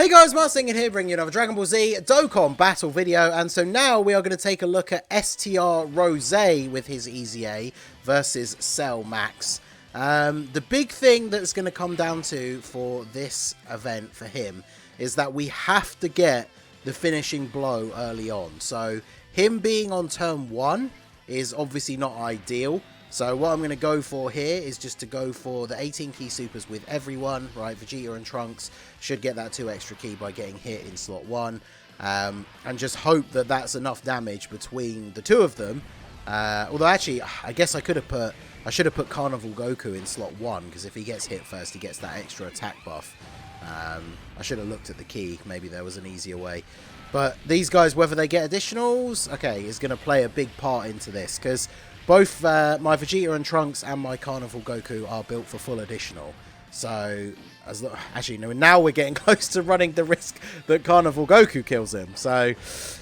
Hey guys, Martin here bringing you another Dragon Ball Z Dokkan battle video, and so now we are going to take a look at STR Rose with his EZA versus Cell Max. The big thing that's going to come down to for this event for him is that we have to get the finishing blow early on. So him being on turn 1 is obviously not ideal. So what I'm going to go for here is just to go for the 18 key supers with everyone, right? Vegeta and Trunks should get that 2 extra key by getting hit in slot 1. And just hope that that's enough damage between the two of them. Although actually, I guess I should have put Carnival Goku in slot 1, because if he gets hit first, he gets that extra attack buff. I should have looked at the key. Maybe there was an easier way. But these guys, whether they get additionals, okay, is going to play a big part into this, because both my Vegeta and Trunks and my Carnival Goku are built for full additional. So, actually, no, now we're getting close to running the risk that Carnival Goku kills him. So,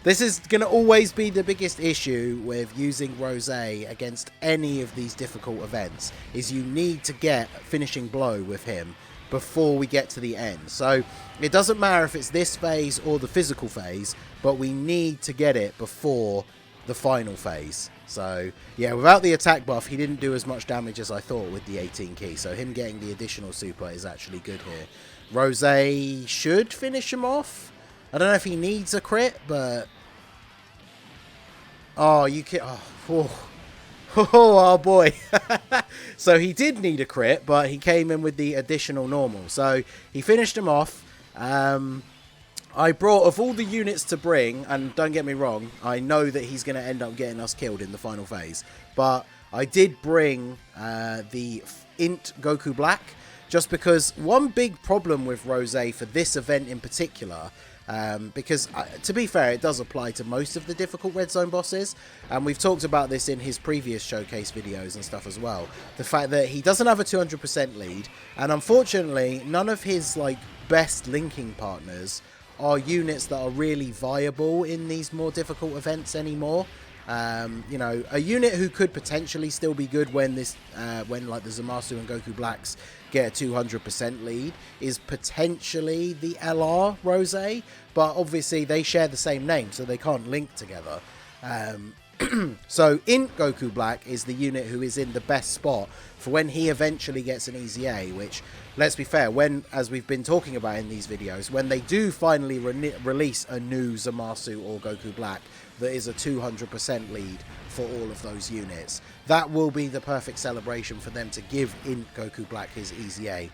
this is going to always be the biggest issue with using Rose against any of these difficult events, is you need to get a finishing blow with him before we get to the end. So, it doesn't matter if it's this phase or the physical phase, but we need to get it before the final phase. So, yeah, without the attack buff, he didn't do as much damage as I thought with the 18 key. So, him getting the additional super is actually good here. Rose should finish him off. I don't know if he needs a crit, but... Oh, you can... Oh boy. So, he did need a crit, but he came in with the additional normal. So, he finished him off. I brought, of all the units to bring, and don't get me wrong, I know that he's going to end up getting us killed in the final phase, but I did bring the Int Goku Black, just because one big problem with Rose for this event in particular, because to be fair, it does apply to most of the difficult red zone bosses, and we've talked about this in his previous showcase videos and stuff as well, the fact that he doesn't have a 200% lead, and unfortunately, none of his best linking partners are units that are really viable in these more difficult events anymore. You know, a unit who could potentially still be good when the Zamasu and Goku Blacks get a 200% lead is potentially the LR Rose, but obviously they share the same name, so they can't link together. So Int Goku Black is the unit who is in the best spot for when he eventually gets an EZA, which, let's be fair, when, as we've been talking about in these videos, when they do finally release a new Zamasu or Goku Black that is a 200% lead for all of those units, that will be the perfect celebration for them to give Int Goku Black his EZA.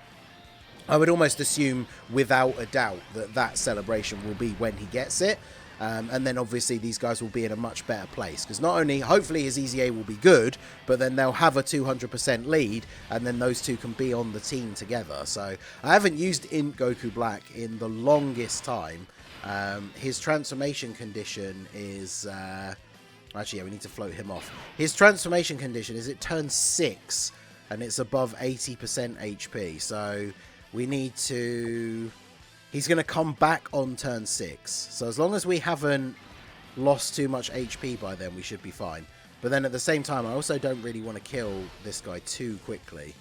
I would almost assume, without a doubt, that that celebration will be when he gets it. And then obviously these guys will be in a much better place, because not only hopefully his EZA will be good, but then they'll have a 200% lead, and then those two can be on the team together. So I haven't used Int Goku Black in the longest time. His transformation condition is actually, yeah, we need to float him off. His transformation condition is it turns 6 and it's above 80% HP, so we need to... He's going to come back on turn 6. So as long as we haven't lost too much HP by then, we should be fine. But then at the same time, I also don't really want to kill this guy too quickly.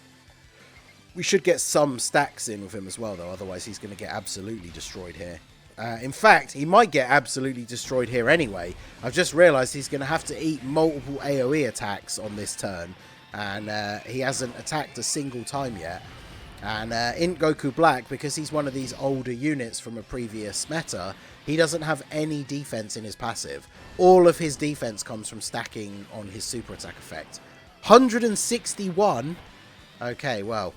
We should get some stacks in with him as well, though. Otherwise, he's going to get absolutely destroyed here. In fact, he might get absolutely destroyed here anyway. I've just realised he's going to have to eat multiple AoE attacks on this turn. And he hasn't attacked a single time yet. And Int Goku Black, because he's one of these older units from a previous meta, he doesn't have any defense in his passive. All of his defense comes from stacking on his super attack effect. 161? Okay, well.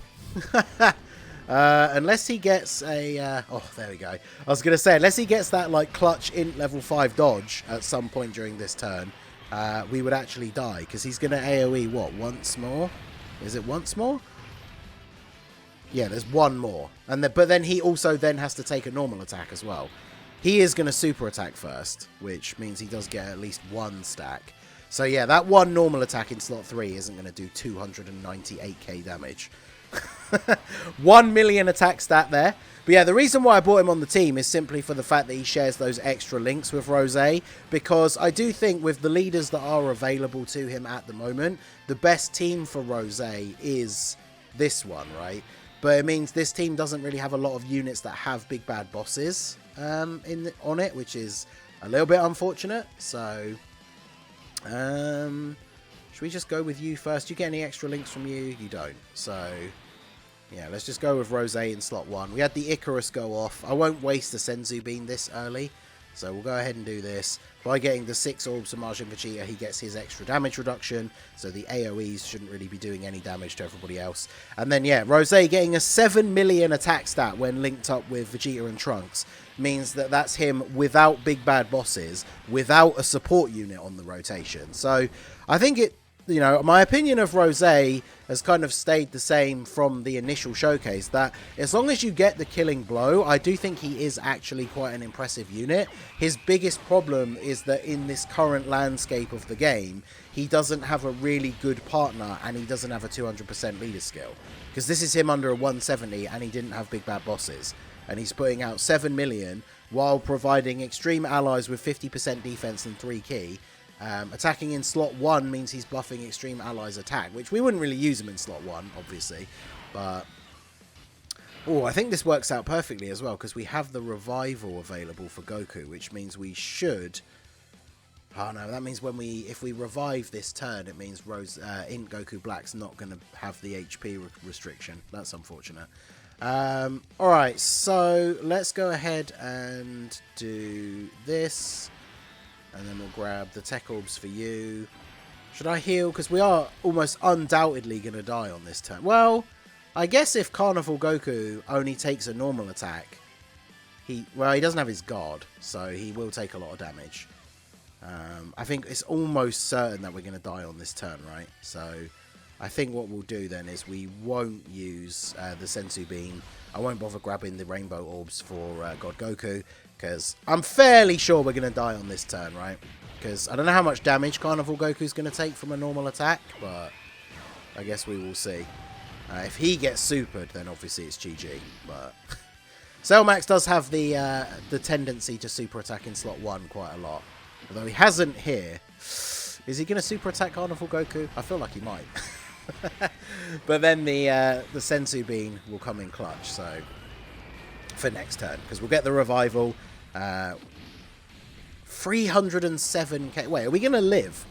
Unless he gets a... oh, there we go. I was going to say, unless he gets that clutch Int level 5 dodge at some point during this turn, we would actually die. Because he's going to AoE, what, once more? Is it once more? Yeah, there's one more. But then he also then has to take a normal attack as well. He is going to super attack first, which means he does get at least one stack. So yeah, that one normal attack in slot 3 isn't going to do 298k damage. 1 million attack stat there. But yeah, the reason why I brought him on the team is simply for the fact that he shares those extra links with Rose, because I do think with the leaders that are available to him at the moment, the best team for Rose is this one, right? But it means this team doesn't really have a lot of units that have big bad bosses on it, which is a little bit unfortunate. So, should we just go with you first? Do you get any extra links from you? You don't. So, yeah, let's just go with Rose in slot 1. We had the Icarus go off. I won't waste the Senzu Bean this early. So we'll go ahead and do this. By getting the 6 orbs from Majin Vegeta, he gets his extra damage reduction. So the AoEs shouldn't really be doing any damage to everybody else. And then, yeah, Rose getting a 7 million attack stat when linked up with Vegeta and Trunks means that that's him without big bad bosses, without a support unit on the rotation. So I think it, you know, my opinion of Rose has kind of stayed the same from the initial showcase, that as long as you get the killing blow, I do think he is actually quite an impressive unit. His biggest problem is that in this current landscape of the game, he doesn't have a really good partner and he doesn't have a 200% leader skill. Because this is him under a 170 and he didn't have big bad bosses. And he's putting out 7 million while providing extreme allies with 50% defense and 3 key. Attacking in slot 1 means he's buffing extreme allies attack, which we wouldn't really use him in slot 1, obviously. But, oh, I think this works out perfectly as well, because we have the revival available for Goku, which means we should... Oh no, that means if we revive this turn, it means Int Goku Black's not going to have the HP restriction. That's unfortunate. Alright, so let's go ahead and do this. And then we'll grab the Tech Orbs for you. Should I heal? Because we are almost undoubtedly going to die on this turn. Well, I guess if Carnival Goku only takes a normal attack, he doesn't have his guard, so he will take a lot of damage. I think it's almost certain that we're going to die on this turn, right? So I think what we'll do then is we won't use the Senzu Bean. I won't bother grabbing the Rainbow Orbs for God Goku, because I'm fairly sure we're going to die on this turn, right? Because I don't know how much damage Carnival Goku's going to take from a normal attack, but I guess we will see. If he gets supered, then obviously it's GG. But Cellmax does have the tendency to super attack in slot 1 quite a lot. Although he hasn't here. Is he going to super attack Carnival Goku? I feel like he might. But then the Senzu Bean will come in clutch, so for next turn, because we'll get the revival. 307k. Wait, are we going to live?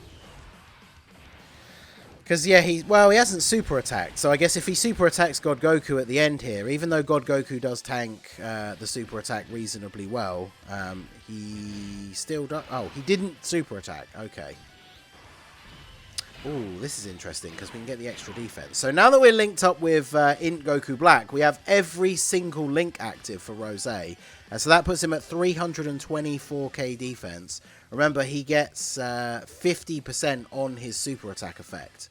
Because, yeah, he hasn't super attacked. So I guess if he super attacks God Goku at the end here, even though God Goku does tank the super attack reasonably well, he still does... Oh, he didn't super attack. Okay. Ooh, this is interesting because we can get the extra defense. So now that we're linked up with Int Goku Black, we have every single link active for Rose. And so that puts him at 324k defense. Remember, he gets 50% on his super attack effect.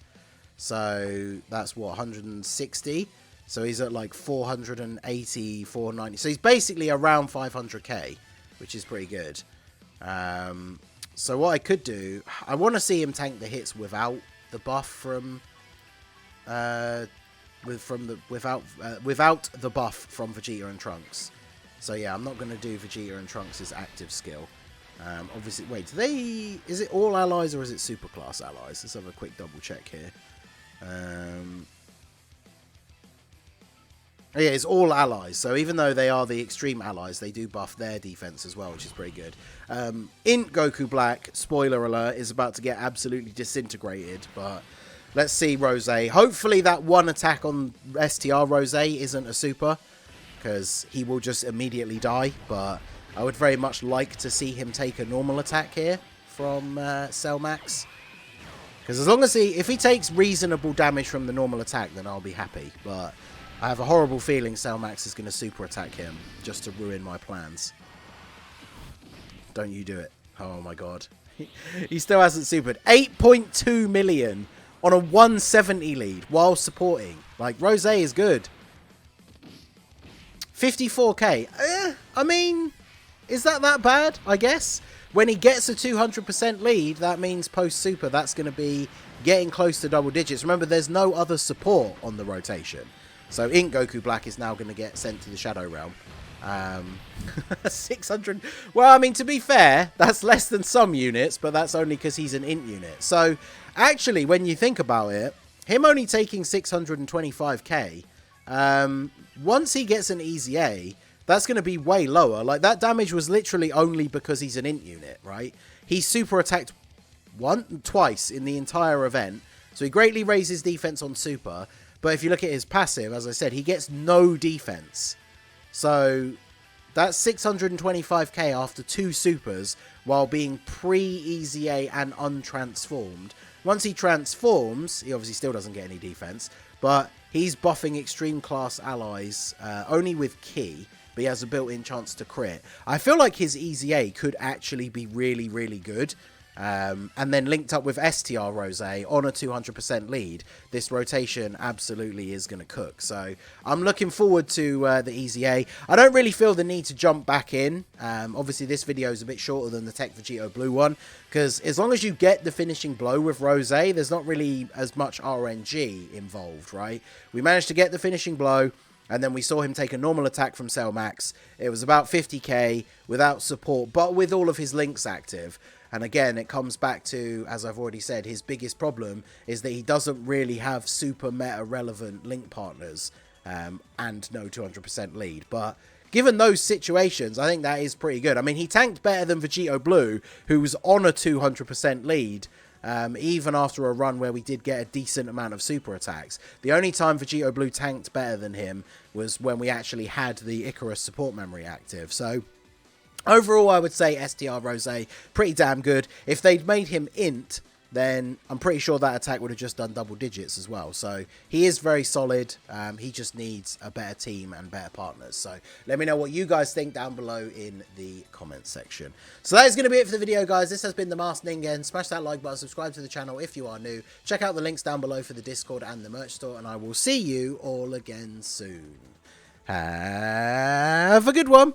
So that's what, 160? So he's at like 480, 490. So he's basically around 500k, which is pretty good. So what I could do, I want to see him tank the hits without the buff from without the buff from Vegeta and Trunks. So yeah, I'm not going to do Vegeta and Trunks' active skill. Obviously, wait, is it all allies or is it superclass allies? Let's have a quick double check here. Oh yeah, it's all allies. So even though they are the extreme allies, they do buff their defense as well, which is pretty good. Int Goku Black, spoiler alert, is about to get absolutely disintegrated. But let's see Rose. Hopefully that one attack on STR Rose isn't a super, because he will just immediately die. But I would very much like to see him take a normal attack here from Cellmax. Because as long as if he takes reasonable damage from the normal attack, then I'll be happy. But I have a horrible feeling Cellmax is going to super attack him just to ruin my plans. Don't you do it. Oh my god. He still hasn't supered. 8.2 million on a 170 lead while supporting. Like, Rose is good. 54k. I mean, is that bad? I guess. When he gets a 200% lead, that means post-super, that's going to be getting close to double digits. Remember, there's no other support on the rotation. So Int Goku Black is now going to get sent to the Shadow Realm. 600... Well, I mean, to be fair, that's less than some units, but that's only because he's an Int unit. So, actually, when you think about it, him only taking 625k Once he gets an EZA, that's going to be way lower. Like, that damage was literally only because he's an int unit, right? He super attacked twice in the entire event, so he greatly raises defense on super. But if you look at his passive, as I said, he gets no defense. So that's 625k after 2 supers while being pre-EZA and untransformed. Once he transforms, he obviously still doesn't get any defense, but he's buffing extreme class allies only with Ki, but he has a built-in chance to crit. I feel like his EZA could actually be really, really good. And then linked up with STR Rose on a 200% lead, this rotation absolutely is going to cook. So I'm looking forward to the EZA. I don't really feel the need to jump back in. Obviously, this video is a bit shorter than the Tech Vegito Blue one, because as long as you get the finishing blow with Rose, there's not really as much RNG involved, right? We managed to get the finishing blow, and then we saw him take a normal attack from Cell Max. It was about 50k without support, but with all of his links active. And again, it comes back to, as I've already said, his biggest problem is that he doesn't really have super meta relevant link partners and no 200% lead. But given those situations, I think that is pretty good. I mean, he tanked better than Vegito Blue, who was on a 200% lead, even after a run where we did get a decent amount of super attacks. The only time Vegito Blue tanked better than him was when we actually had the Icarus support memory active. So overall, I would say STR Rose, pretty damn good. If they'd made him int, then I'm pretty sure that attack would have just done double digits as well. So he is very solid. He just needs a better team and better partners. So let me know what you guys think down below in the comments section. So that is going to be it for the video, guys. This has been the Masked Ningen. Smash that like button, subscribe to the channel if you are new. Check out the links down below for the Discord and the merch store, and I will see you all again soon. Have a good one.